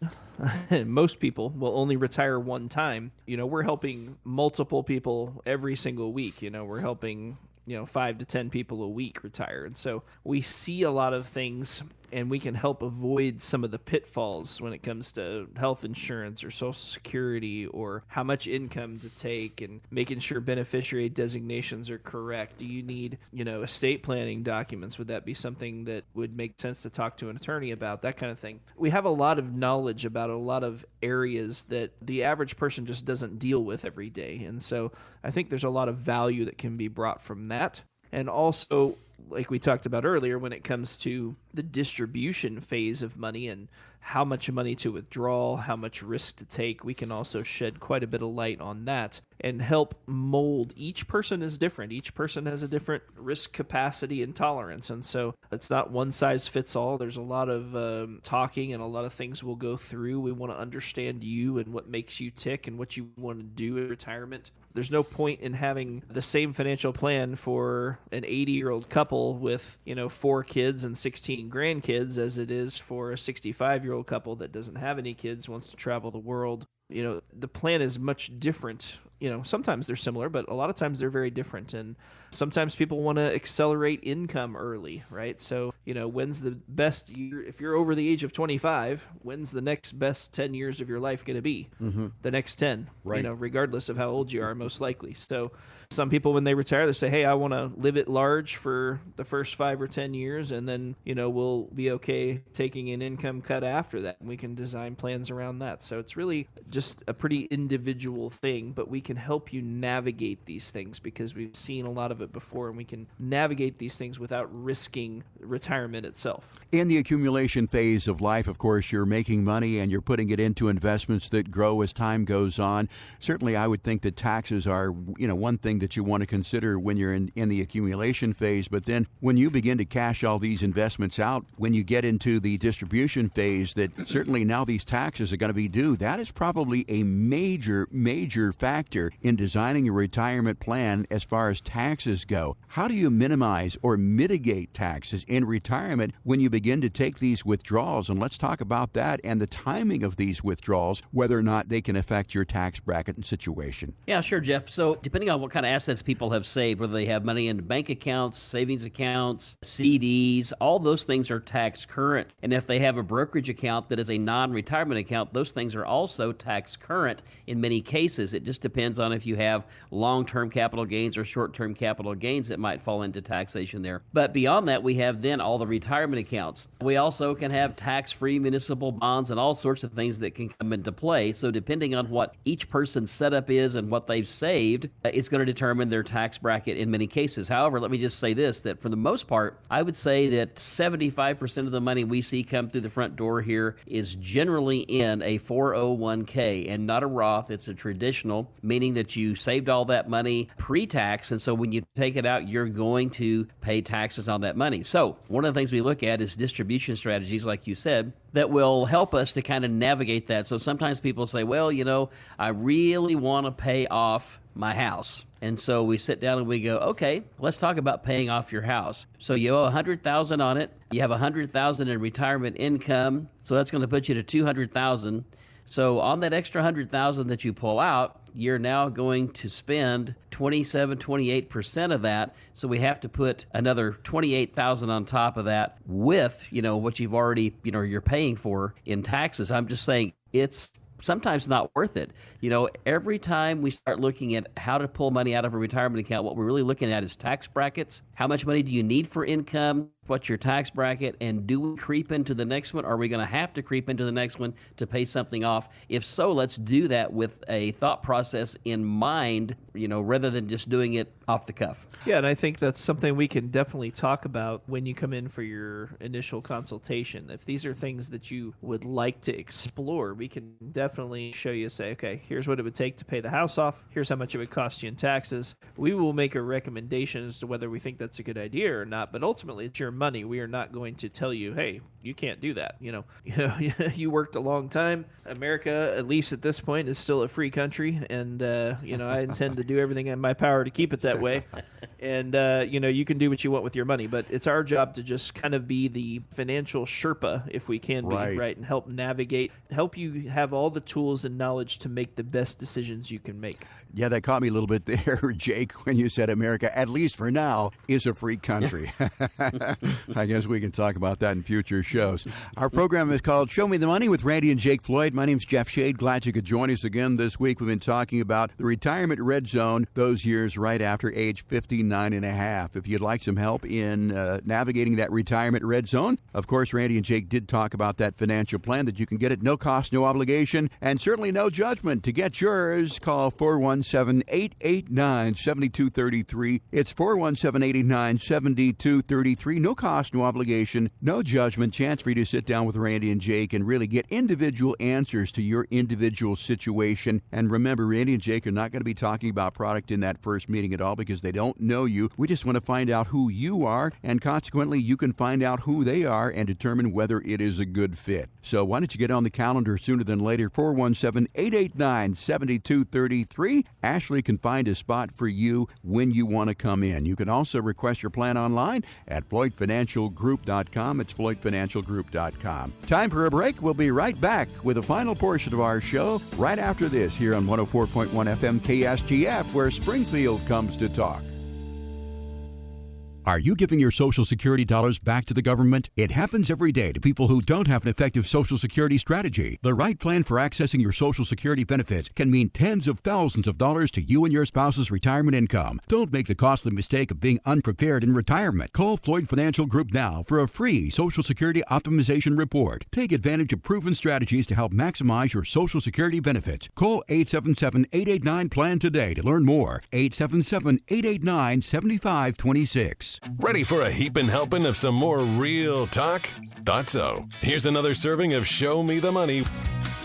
most people, will only retire one time. We're helping multiple people every single week. We're helping 5 to 10 people a week retire. And so we see a lot of things, and we can help avoid some of the pitfalls when it comes to health insurance or Social Security, or how much income to take, and making sure beneficiary designations are correct. Do you need, estate planning documents? Would that be something that would make sense to talk to an attorney about? That kind of thing. We have a lot of knowledge about a lot of areas that the average person just doesn't deal with every day. And so I think there's a lot of value that can be brought from that. And also, like we talked about earlier, when it comes to the distribution phase of money and how much money to withdraw, how much risk to take, we can also shed quite a bit of light on that and help mold. Each person is different. Each person has a different risk capacity and tolerance. And so it's not one size fits all. There's a lot of talking and a lot of things we'll go through. We want to understand you and what makes you tick and what you want to do in retirement. There's no point in having the same financial plan for an 80-year-old couple with, 4 kids and 16 grandkids as it is for a 65-year-old couple that doesn't have any kids, wants to travel the world. The plan is much different. Sometimes they're similar, but a lot of times they're very different. And sometimes people want to accelerate income early, right? So, when's the best year? If you're over the age of 25, when's the next best 10 years of your life going to be? Mm-hmm. The next 10, right. Regardless of how old you are, most likely. So some people, when they retire, they say, hey, I want to live at large for the first 5 or 10 years, and then, we'll be okay taking an income cut after that. And we can design plans around that. So it's really just a pretty individual thing, but we can help you navigate these things because we've seen a lot of it before, and we can navigate these things without risking retirement itself. In the accumulation phase of life, of course, you're making money and you're putting it into investments that grow as time goes on. Certainly, I would think that taxes are, one thing that you want to consider when you're in the accumulation phase. But then when you begin to cash all these investments out, when you get into the distribution phase, that certainly now these taxes are going to be due. That is probably a major, major factor in designing a retirement plan as far as taxes go. How do you minimize or mitigate taxes in retirement when you begin to take these withdrawals? And let's talk about that and the timing of these withdrawals, whether or not they can affect your tax bracket and situation. Yeah, sure, Jeff. So depending on what kind of assets people have saved, whether they have money in bank accounts, savings accounts, CDs, all those things are tax current. And if they have a brokerage account that is a non-retirement account, those things are also tax current in many cases. It just depends on if you have long-term capital gains or short-term capital gains that might fall into taxation there. But beyond that, we have then all the retirement accounts. We also can have tax-free municipal bonds and all sorts of things that can come into play. So depending on what each person's setup is and what they've saved, it's going to determine their tax bracket in many cases. However, let me just say this, that for the most part, I would say that 75% of the money we see come through the front door here is generally in a 401k and not a Roth. It's a traditional, meaning that you saved all that money pre-tax, and so when you take it out, you're going to pay taxes on that money. So one of the things we look at is distribution strategies, like you said, that will help us to kind of navigate that. So sometimes people say, well, I really want to pay off my house. And so we sit down and we go, okay, let's talk about paying off your house. So you owe $100,000 on it. You have $100,000 in retirement income. So that's going to put you to $200,000. So on that extra 100,000 that you pull out, you're now going to spend 28% of that. So we have to put another 28,000 on top of that with, what you've already, you're paying for in taxes. I'm just saying it's sometimes not worth it. Every time we start looking at how to pull money out of a retirement account, what we're really looking at is tax brackets. How much money do you need for income? What's your tax bracket? And do we creep into the next one? Are we going to have to creep into the next one to pay something off? If so, let's do that with a thought process in mind, rather than just doing it off the cuff. Yeah, and I think that's something we can definitely talk about when you come in for your initial consultation. If these are things that you would like to explore, we can definitely show you, say, okay, here's what it would take to pay the house off. Here's how much it would cost you in taxes. We will make a recommendation as to whether we think that's a good idea or not, but ultimately it's your money. We are not going to tell you, hey, you can't do that. You worked a long time. America, at least at this point, is still a free country, and I intend to do everything in my power to keep it that way. And you can do what you want with your money, but it's our job to just kind of be the financial Sherpa, if we can be, right, and help navigate, help you have all the tools and knowledge to make the best decisions you can make. Yeah, that caught me a little bit there, Jake, when you said America, at least for now, is a free country. I guess we can talk about that in future shows. Our program is called Show Me the Money with Randy and Jake Floyd. My name's Jeff Shade. Glad you could join us again this week. We've been talking about the retirement red zone, those years right after age 59 and a half. If you'd like some help in navigating that retirement red zone, of course, Randy and Jake did talk about that financial plan that you can get at no cost, no obligation, and certainly no judgment. To get yours, call 417-889-7233. It's 417-889-7233. No cost, no obligation, no judgment. Chance for you to sit down with Randy and Jake and really get individual answers to your individual situation. And remember, Randy and Jake are not going to be talking about product in that first meeting at all because they don't know you. We just want to find out who you are, and consequently, you can find out who they are and determine whether it is a good fit. So why don't you get on the calendar sooner than later? 417-889-7233. Ashley can find a spot for you when you want to come in. You can also request your plan online at FloydFinancialGroup.com. It's FloydFinancialGroup.com. Time for a break. We'll be right back with the final portion of our show right after this here on 104.1 FM KSGF, where Springfield comes to talk. Are you giving your Social Security dollars back to the government? It happens every day to people who don't have an effective Social Security strategy. The right plan for accessing your Social Security benefits can mean tens of thousands of dollars to you and your spouse's retirement income. Don't make the costly mistake of being unprepared in retirement. Call Floyd Financial Group now for a free Social Security optimization report. Take advantage of proven strategies to help maximize your Social Security benefits. Call 877-889-PLAN today to learn more. 877-889-7526. Ready for a heapin' helping of some more real talk? Thought so. Here's another serving of Show Me the Money.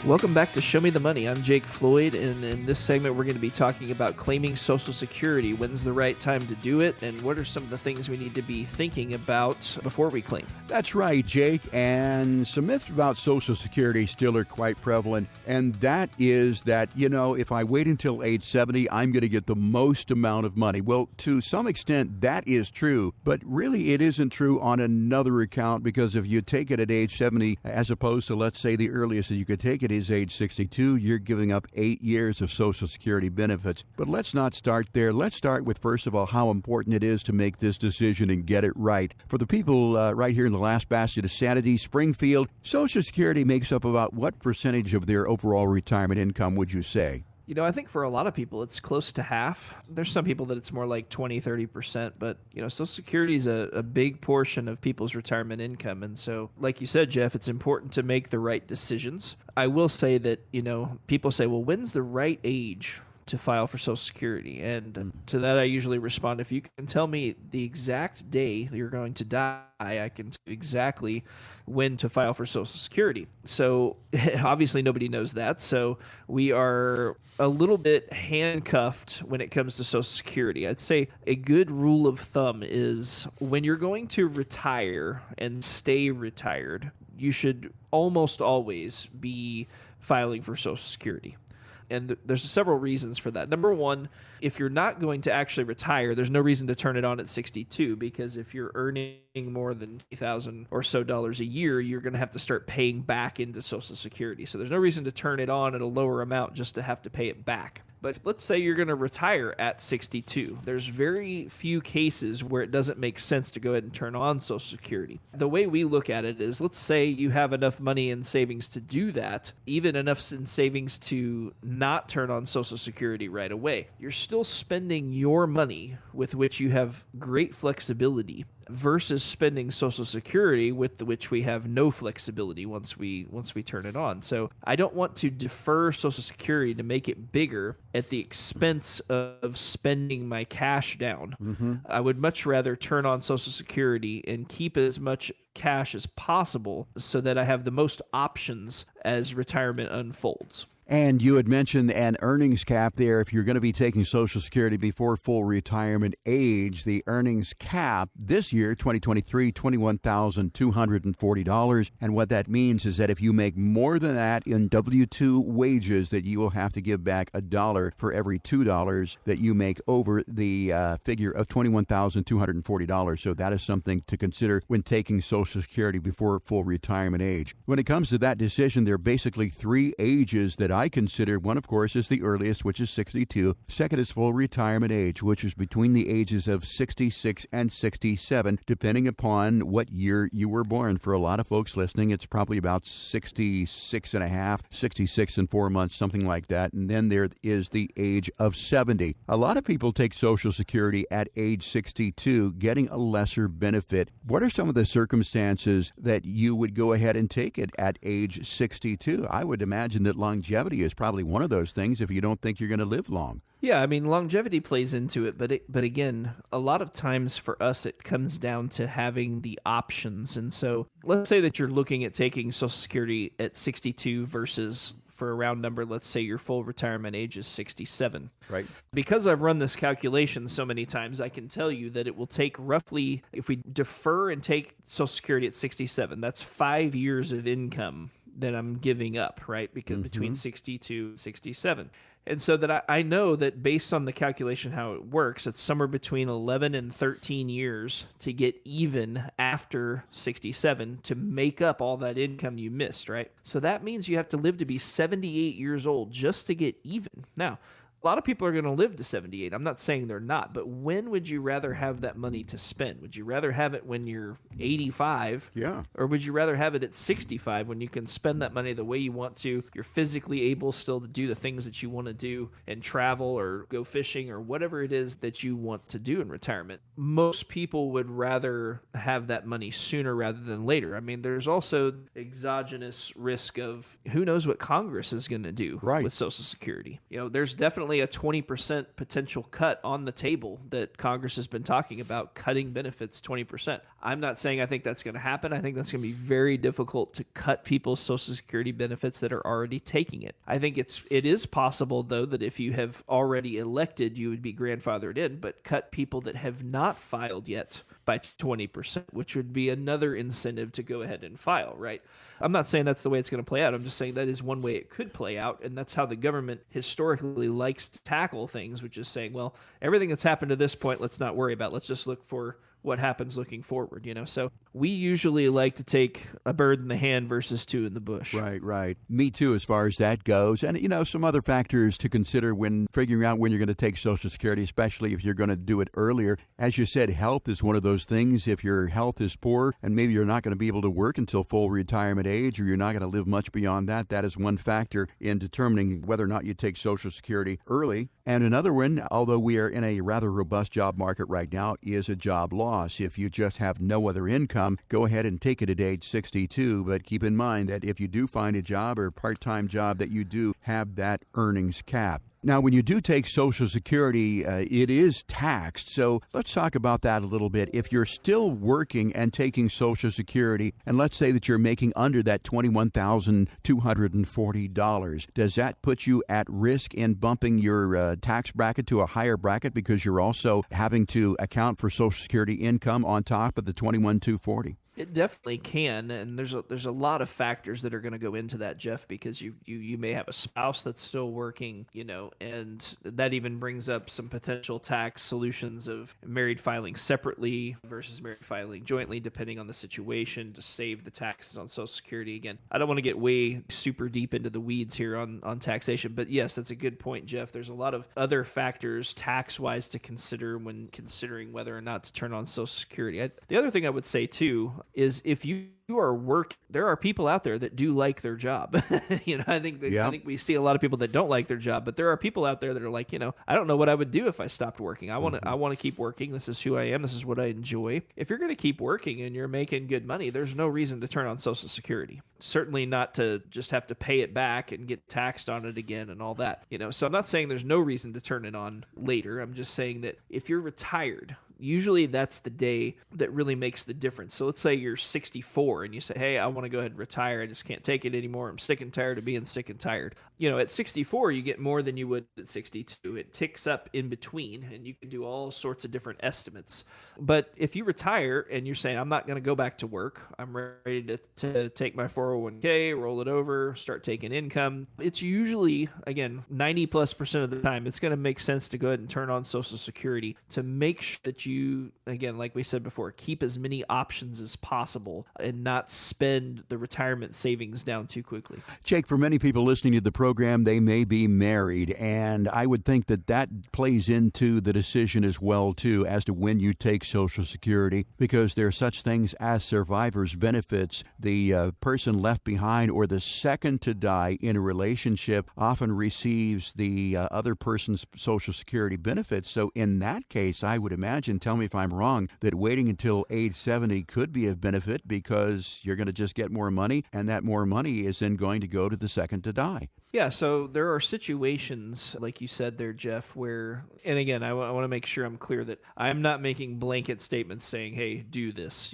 Welcome back to Show Me the Money. I'm Jake Floyd, and in this segment, we're going to be talking about claiming Social Security. When's the right time to do it, and what are some of the things we need to be thinking about before we claim? That's right, Jake. And some myths about Social Security still are quite prevalent, and that is that, if I wait until age 70, I'm going to get the most amount of money. Well, to some extent, that is true, but really it isn't true on another account, because if you take it at age 70, as opposed to, let's say, the earliest that you could take it is age 62, you're giving up 8 years of Social Security benefits. But let's not start there. Let's start with, first of all, how important it is to make this decision and get it right. For the people right here in the last bastion of sanity, Springfield, Social Security makes up about what percentage of their overall retirement income, would you say? I think for a lot of people, it's close to half. There's some people that it's more like 20, 30%, but, Social Security is a big portion of people's retirement income. And so, like you said, Jeff, it's important to make the right decisions. I will say that, people say, well, when's the right age to file for Social Security? And to that, I usually respond, if you can tell me the exact day you're going to die, I can tell you exactly when to file for Social Security. So obviously nobody knows that. So we are a little bit handcuffed when it comes to Social Security. I'd say a good rule of thumb is when you're going to retire and stay retired, you should almost always be filing for Social Security. And there's several reasons for that. Number one, if you're not going to actually retire, there's no reason to turn it on at 62, because if you're earning more than $80,000 or so a year, you're going to have to start paying back into Social Security. So there's no reason to turn it on at a lower amount just to have to pay it back. But let's say you're going to retire at 62. There's very few cases where it doesn't make sense to go ahead and turn on Social Security. The way we look at it is, let's say you have enough money in savings to do that, even enough in savings to not turn on Social Security right away. You're still spending your money, with which you have great flexibility, versus spending Social Security, with which we have no flexibility once we turn it on. So I don't want to defer Social Security to make it bigger at the expense of spending my cash down. I would much rather turn on Social Security and keep as much cash as possible so that I have the most options as retirement unfolds. And you had mentioned an earnings cap there. If you're going to be taking Social Security before full retirement age, the earnings cap this year, 2023, $21,240. And what that means is that if you make more than that in W-2 wages, that you will have to give back $1 for every $2 that you make over the figure of $21,240. So that is something to consider when taking Social Security before full retirement age. When it comes to that decision, there are basically three ages that I consider. One, of course, is the earliest, which is 62. Second is full retirement age, which is between the ages of 66 and 67, depending upon what year you were born. For a lot of folks listening, it's probably about 66 and a half, 66 and 4 months, something like that. And then there is the age of 70. A lot of people take Social Security at age 62, getting a lesser benefit. What are some of the circumstances that you would go ahead and take it at age 62? I would imagine that longevity is probably one of those things if you don't think you're going to live long. Yeah, I mean, longevity plays into it, but again, a lot of times for us, it comes down to having the options. And so let's say that you're looking at taking Social Security at 62 versus, for a round number, let's say your full retirement age is 67. Right. Because I've run this calculation so many times, I can tell you that it will take roughly, if we defer and take Social Security at 67, that's 5 years of income that I'm giving up, right? Because between 62 and 67. And so that I know that based on the calculation how it works, it's somewhere between 11 and 13 years to get even after 67 to make up all that income you missed, right? So that means you have to live to be 78 years old just to get even. Now, a lot of people are going to live to 78. I'm not saying they're not, but when would you rather have that money to spend? Would you rather have it when you're 85? Yeah. Or would you rather have it at 65 when you can spend that money the way you want to? You're physically able still to do the things that you want to do and travel or go fishing or whatever it is that you want to do in retirement. Most people would rather have that money sooner rather than later. I mean, there's also exogenous risk of who knows what Congress is going to do with Social Security. You know, there's definitely a 20% potential cut on the table that Congress has been talking about, cutting benefits 20%. I'm not saying I think that's going to happen. I think that's going to be very difficult to cut people's Social Security benefits that are already taking it. I think it is possible, though, that if you have already elected, you would be grandfathered in, but cut people that have not filed yet by 20%, which would be another incentive to go ahead and file, right? I'm not saying that's the way it's going to play out. I'm just saying that is one way it could play out, and that's how the government historically likes to tackle things, which is saying, well, everything that's happened to this point, let's not worry about. Let's just look for what happens looking forward, you know? So we usually like to take a bird in the hand versus two in the bush. Right. Me too, as far as that goes. And, you know, some other factors to consider when figuring out when you're going to take Social Security, especially if you're going to do it earlier. As you said, health is one of those things. If your health is poor and maybe you're not going to be able to work until full retirement age, or you're not going to live much beyond that, that is one factor in determining whether or not you take Social Security early. And another one, although we are in a rather robust job market right now, is a job loss. If you just have no other income, go ahead and take it at age 62. But keep in mind that if you do find a job or part-time job, that you do have that earnings cap. Now, when you do take Social Security, it is taxed. So let's talk about that a little bit. If you're still working and taking Social Security, and let's say that you're making under that $21,240, does that put you at risk in bumping your tax bracket to a higher bracket because you're also having to account for Social Security income on top of the $21,240? It definitely can, and there's a lot of factors that are going to go into that, Jeff, because you may have a spouse that's still working, and that even brings up some potential tax solutions of married filing separately versus married filing jointly, depending on the situation, to save the taxes on Social Security. Again, I don't want to get way super deep into the weeds here on taxation, but yes, that's a good point, Jeff. There's a lot of other factors tax-wise to consider when considering whether or not to turn on Social Security. The other thing I would say too is if you are there are people out there that do like their job. I think we see a lot of people that don't like their job, but there are people out there that are like, I don't know what I would do if I stopped working. I want to keep working. This is who I am. This is what I enjoy. If you're going to keep working and you're making good money, there's no reason to turn on Social Security. Certainly not to just have to pay it back and get taxed on it again and all that. So I'm not saying there's no reason to turn it on later. I'm just saying that if you're retired, usually that's the day that really makes the difference. So let's say you're 64 and you say, hey, I want to go ahead and retire. I just can't take it anymore. I'm sick and tired of being sick and tired. At 64, you get more than you would at 62. It ticks up in between, and you can do all sorts of different estimates. But if you retire and you're saying, I'm not going to go back to work, I'm ready to take my 401k, roll it over, start taking income, it's usually, again, 90+% of the time, it's going to make sense to go ahead and turn on Social Security to make sure that you, again, like we said before, keep as many options as possible and not spend the retirement savings down too quickly. Jake, for many people listening to the program, they may be married, and I would think that plays into the decision as well, too, as to when you take Social Security, because there are such things as survivor's benefits. The person left behind or the second to die in a relationship often receives the other person's Social Security benefits. So in that case, I would imagine, tell me if I'm wrong, that waiting until age 70 could be of benefit because you're going to just get more money, and that more money is then going to go to the second to die. Yeah, so there are situations, like you said there, Jeff, where, and again, I want to make sure I'm clear that I'm not making blanket statements saying, hey, do this.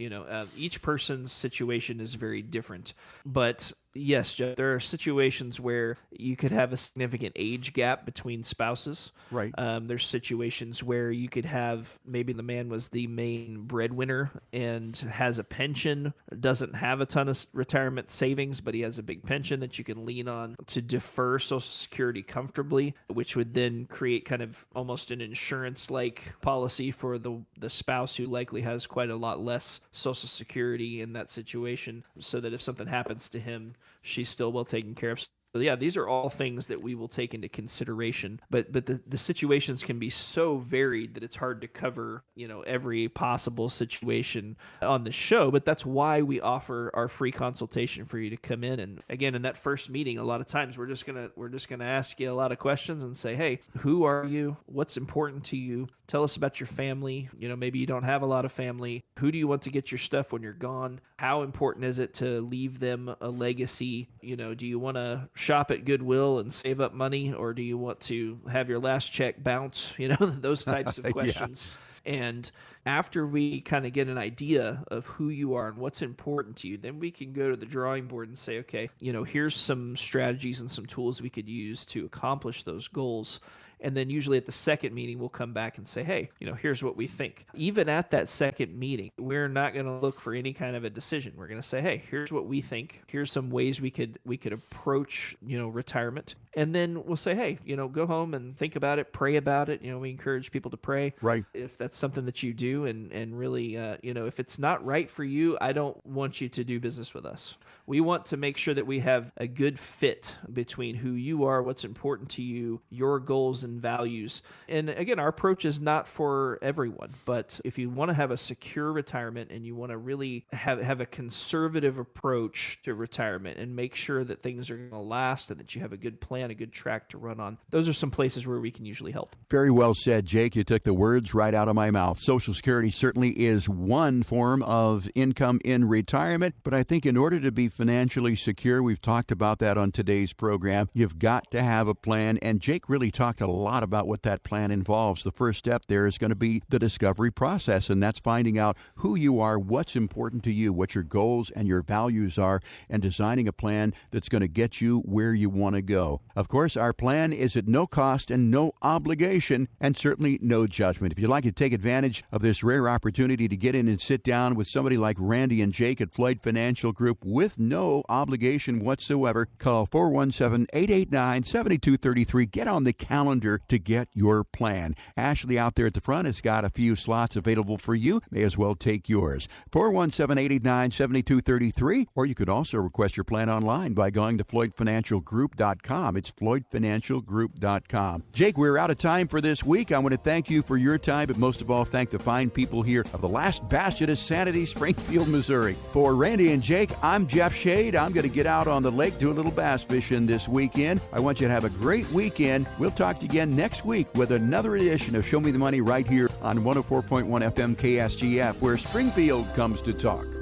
Each person's situation is very different. But yes, Jeff, there are situations where you could have a significant age gap between spouses. Right. There's situations where you could have, maybe the man was the main breadwinner and has a pension, doesn't have a ton of retirement savings, but he has a big pension that you can lean on to defer Social Security comfortably, which would then create kind of almost an insurance-like policy for the spouse who likely has quite a lot less Social Security in that situation, so that if something happens to him, she's still well taken care of. So yeah, these are all things that we will take into consideration, but the situations can be so varied that it's hard to cover, every possible situation on the show. But that's why we offer our free consultation for you to come in. And again, in that first meeting, a lot of times we're just gonna ask you a lot of questions and say, hey, who are you? What's important to you? Tell us about your family. Maybe you don't have a lot of family. Who do you want to get your stuff when you're gone? How important is it to leave them a legacy? Do you want to shop at Goodwill and save up money, or do you want to have your last check bounce? Those types of questions. Yeah. And after we kind of get an idea of who you are and what's important to you, then we can go to the drawing board and say, okay, here's some strategies and some tools we could use to accomplish those goals. And then usually at the second meeting, we'll come back and say, hey, here's what we think. Even at that second meeting, we're not going to look for any kind of a decision. We're going to say, hey, here's what we think. Here's some ways we could approach, retirement. And then we'll say, hey, go home and think about it, pray about it. We encourage people to pray. Right. If that's something that you do, and really, if it's not right for you, I don't want you to do business with us. We want to make sure that we have a good fit between who you are, what's important to you, your goals and values. And again, our approach is not for everyone, but if you want to have a secure retirement and you want to really have a conservative approach to retirement and make sure that things are going to last and that you have a good plan, a good track to run on, those are some places where we can usually help. Very well said, Jake. You took the words right out of my mouth. Social Security certainly is one form of income in retirement, but I think in order to be financially secure, we've talked about that on today's program, you've got to have a plan. And Jake really talked a lot about what that plan involves. The first step there is going to be the discovery process, and that's finding out who you are, what's important to you, what your goals and your values are, and designing a plan that's going to get you where you want to go. Of course, our plan is at no cost and no obligation, and certainly no judgment. If you'd like to take advantage of this rare opportunity to get in and sit down with somebody like Randy and Jake at Floyd Financial Group with no obligation whatsoever, call 417-889-7233. Get on the calendar to get your plan. Ashley out there at the front has got a few slots available for you. May as well take yours. 417-889-7233, or you could also request your plan online by going to floydfinancialgroup.com. It's floydfinancialgroup.com. Jake, we're out of time for this week. I want to thank you for your time, but most of all, thank the fine people here of the last bastion of sanity, Springfield, Missouri. For Randy and Jake, I'm Jeff Shade. I'm going to get out on the lake, do a little bass fishing this weekend. I want you to have a great weekend. We'll talk to you again next week with another edition of Show Me the Money right here on 104.1 FM KSGF, where Springfield comes to talk.